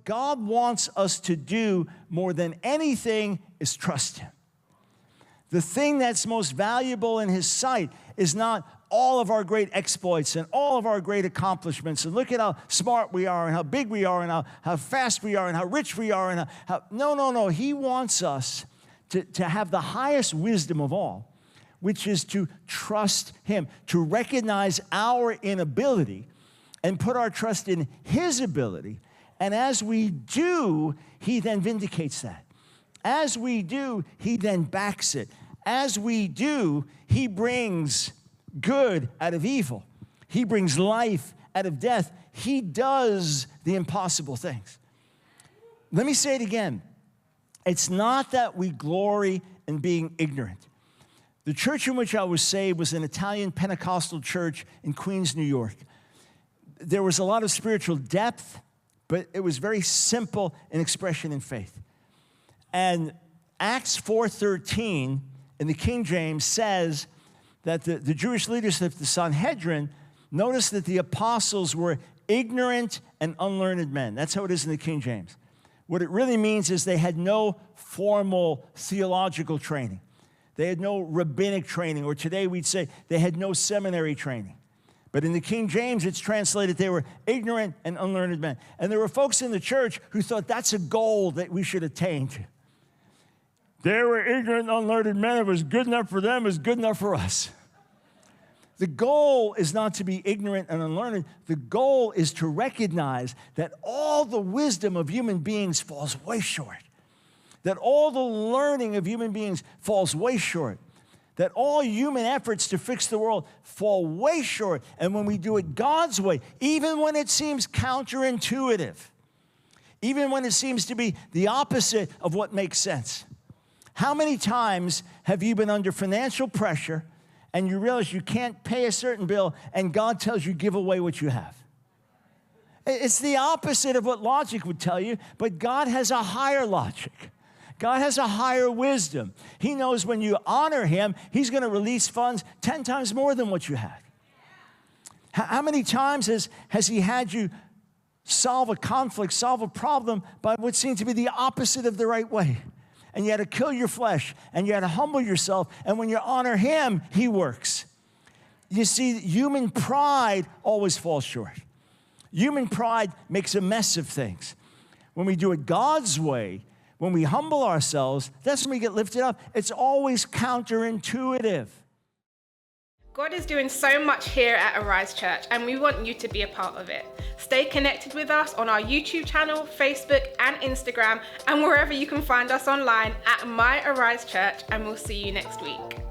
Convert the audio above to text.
what God wants us to do more than anything is trust him. The thing that's most valuable in his sight is not all of our great exploits and all of our great accomplishments. And look at how smart we are and how big we are and how fast we are and how rich we are. And no. He wants us to have the highest wisdom of all, which is to trust him, to recognize our inability and put our trust in his ability. And as we do, he then vindicates that. As we do, he then backs it. As we do, he brings good out of evil. He brings life out of death. He does the impossible things. Let me say it again. It's not that we glory in being ignorant. The church in which I was saved was an Italian Pentecostal church in Queens, New York. There was a lot of spiritual depth, but it was very simple in expression in faith. And Acts 4:13 in the King James says that the Jewish leadership, the Sanhedrin, noticed that the apostles were ignorant and unlearned men. That's how it is in the King James. What it really means is they had no formal theological training. They had no rabbinic training, or today we'd say they had no seminary training. But in the King James, it's translated they were ignorant and unlearned men. And there were folks in the church who thought that's a goal that we should attain to. They were ignorant and unlearned men. It was good enough for them. It was good enough for us. The goal is not to be ignorant and unlearned. The goal is to recognize that all the wisdom of human beings falls way short. That all the learning of human beings falls way short. That all human efforts to fix the world fall way short. And when we do it God's way, even when it seems counterintuitive, even when it seems to be the opposite of what makes sense. How many times have you been under financial pressure and you realize you can't pay a certain bill and God tells you give away what you have? It's the opposite of what logic would tell you, but God has a higher logic. God has a higher wisdom. He knows when you honor him, he's going to release funds 10 times more than what you had. How many times has he had you solve a conflict, solve a problem by what seemed to be the opposite of the right way? And you had to kill your flesh, and you had to humble yourself, and when you honor him, he works. You see, human pride always falls short. Human pride makes a mess of things. When we do it God's way, when we humble ourselves, that's when we get lifted up. It's always counterintuitive. God is doing so much here at Arise Church, and we want you to be a part of it. Stay connected with us on our YouTube channel, Facebook, and Instagram, and wherever you can find us online at My Arise Church, and we'll see you next week.